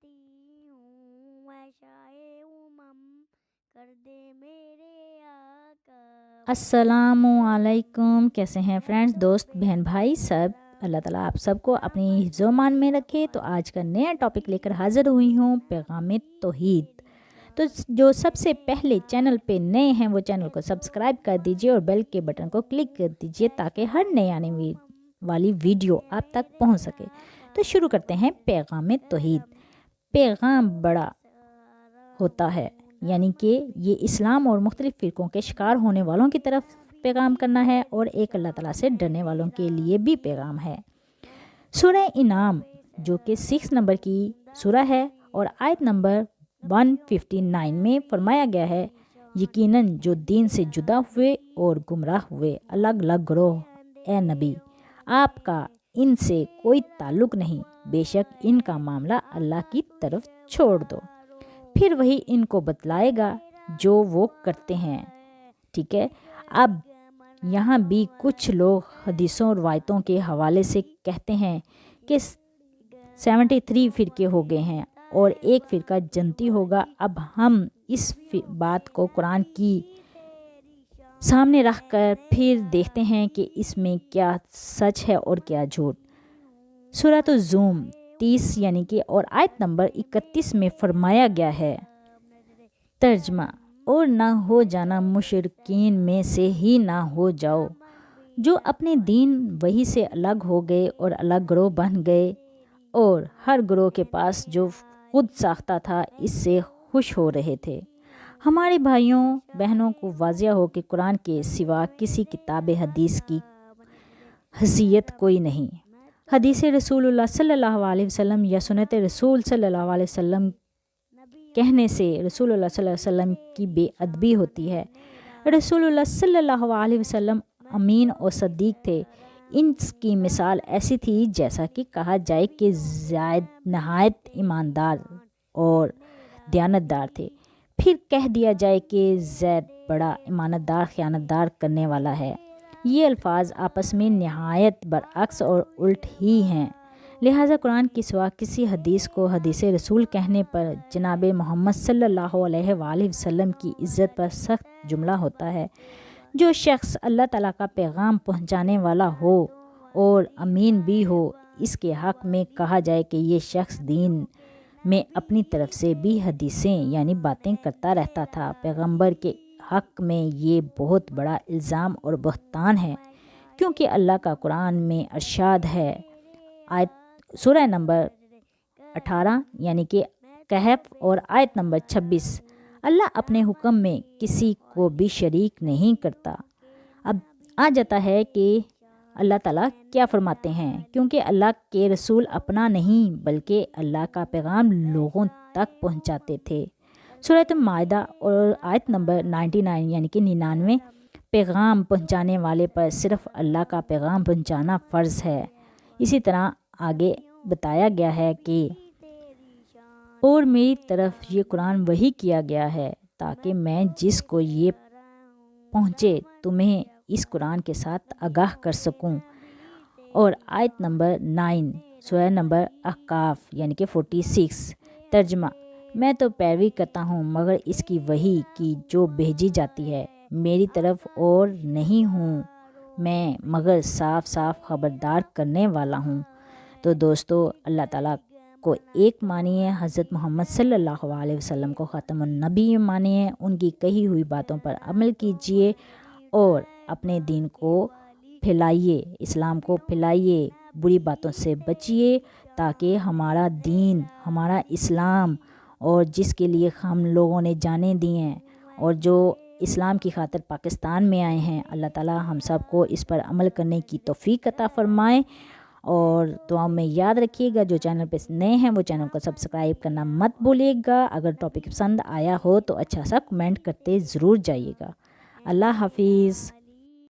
چاہتی ہوں میں شائع امم کر دے میرے آقا۔ السلام علیکم، کیسے ہیں فرینڈز، دوست، بہن بھائی سب؟ اللہ تعالیٰ آپ سب کو اپنی حفظ و امان میں رکھے۔ تو آج کا نیا ٹاپک لے کر حاضر ہوئی ہوں، پیغام توحید۔ تو جو سب سے پہلے چینل پہ نئے ہیں وہ چینل کو سبسکرائب کر دیجئے اور بیل کے بٹن کو کلک کر دیجئے تاکہ ہر نئے آنے والی ویڈیو آپ تک پہنچ سکے۔ تو شروع کرتے ہیں پیغام توحید۔ پیغام بڑا ہوتا ہے، یعنی کہ یہ اسلام اور مختلف فرقوں کے شکار ہونے والوں کی طرف پیغام کرنا ہے اور ایک اللہ تعالیٰ سے ڈرنے والوں کے لیے بھی پیغام ہے۔ سورہ انعام جو کہ 6 نمبر کی سورہ ہے اور آیت نمبر 159 میں فرمایا گیا ہے، یقیناً جو دین سے جدا ہوئے اور گمراہ ہوئے الگ الگ گروہ، اے نبی آپ کا ان سے کوئی تعلق نہیں، بے شک ان کا معاملہ اللہ کی طرف چھوڑ دو، پھر وہی ان کو بتلائے گا جو وہ کرتے ہیں۔ ٹھیک ہے، اب یہاں بھی کچھ لوگ حدیثوں اور روایتوں کے حوالے سے کہتے ہیں کہ 73 فرقے ہو گئے ہیں اور ایک فرقہ جنتی ہوگا۔ اب ہم اس بات کو قرآن کی سامنے رکھ کر پھر دیکھتے ہیں کہ اس میں کیا سچ ہے اور کیا جھوٹ۔ سورۃ الزوم 30 یعنی کہ اور آیت نمبر 31 میں فرمایا گیا ہے، ترجمہ، اور نہ ہو جانا مشرکین میں سے ہی نہ ہو جاؤ جو اپنے دین وہی سے الگ ہو گئے اور الگ گروہ بن گئے اور ہر گروہ کے پاس جو خود ساختہ تھا اس سے خوش ہو رہے تھے۔ ہمارے بھائیوں بہنوں کو واضح ہو کہ قرآن کے سوا کسی کتاب حدیث کی حیثیت کوئی نہیں۔ حدیث رسول اللہ صلی اللہ علیہ وسلم یا سنت رسول صلی اللہ علیہ وسلم کہنے سے رسول اللہ صلی اللہ علیہ وسلم کی بے ادبی ہوتی ہے۔ رسول اللہ صلی اللہ علیہ وسلم امین اور صدیق تھے۔ ان کی مثال ایسی تھی جیسا کہ کہا جائے کہ زید نہایت ایماندار اور دیانتدار تھے، پھر کہہ دیا جائے کہ زید بڑا ایماندار خیانتدار کرنے والا ہے۔ یہ الفاظ آپس میں نہایت برعکس اور الٹ ہی ہیں، لہٰذا قرآن کے سوا کسی حدیث کو حدیث رسول کہنے پر جناب محمد صلی اللہ علیہ وآلہ وسلم کی عزت پر سخت جملہ ہوتا ہے۔ جو شخص اللہ تعالیٰ کا پیغام پہنچانے والا ہو اور امین بھی ہو، اس کے حق میں کہا جائے کہ یہ شخص دین میں اپنی طرف سے بھی حدیثیں یعنی باتیں کرتا رہتا تھا، پیغمبر کے حق میں یہ بہت بڑا الزام اور بہتان ہے، کیونکہ اللہ کا قرآن میں ارشاد ہے، سورہ نمبر 18 یعنی کہ کہف اور آیت نمبر 26، اللہ اپنے حکم میں کسی کو بھی شریک نہیں کرتا۔ اب آ جاتا ہے کہ اللہ تعالیٰ کیا فرماتے ہیں، کیونکہ اللہ کے رسول اپنا نہیں بلکہ اللہ کا پیغام لوگوں تک پہنچاتے تھے۔ سورۃ مائدہ اور آیت نمبر 99 یعنی کہ 99، پیغام پہنچانے والے پر صرف اللہ کا پیغام پہنچانا فرض ہے۔ اسی طرح آگے بتایا گیا ہے کہ اور میری طرف یہ قرآن وحی کیا گیا ہے تاکہ میں جس کو یہ پہنچے تمہیں اس قرآن کے ساتھ آگاہ کر سکوں۔ اور آیت نمبر 9 سورہ نمبر احقاف یعنی کہ 46، ترجمہ، میں تو پیروی کرتا ہوں مگر اس کی وحی کی جو بھیجی جاتی ہے، میری طرف اور نہیں ہوں میں مگر صاف صاف خبردار کرنے والا ہوں۔ تو دوستو، اللہ تعالیٰ کو ایک مانیے، حضرت محمد صلی اللہ علیہ وسلم کو خاتم النبی مانیے، ان کی کہی ہوئی باتوں پر عمل کیجیے اور اپنے دین کو پھیلائیے، اسلام کو پھیلائیے، بری باتوں سے بچیے تاکہ ہمارا دین، ہمارا اسلام اور جس کے لیے ہم لوگوں نے جانیں دی ہیں اور جو اسلام کی خاطر پاکستان میں آئے ہیں، اللہ تعالیٰ ہم سب کو اس پر عمل کرنے کی توفیق عطا فرمائے۔ اور دعاؤں میں یاد رکھیے گا، جو چینل پہ نئے ہیں وہ چینل کو سبسکرائب کرنا مت بھولیے گا۔ اگر ٹاپک پسند آیا ہو تو اچھا سا کمنٹ کرتے ضرور جائیے گا۔ اللہ حافظ۔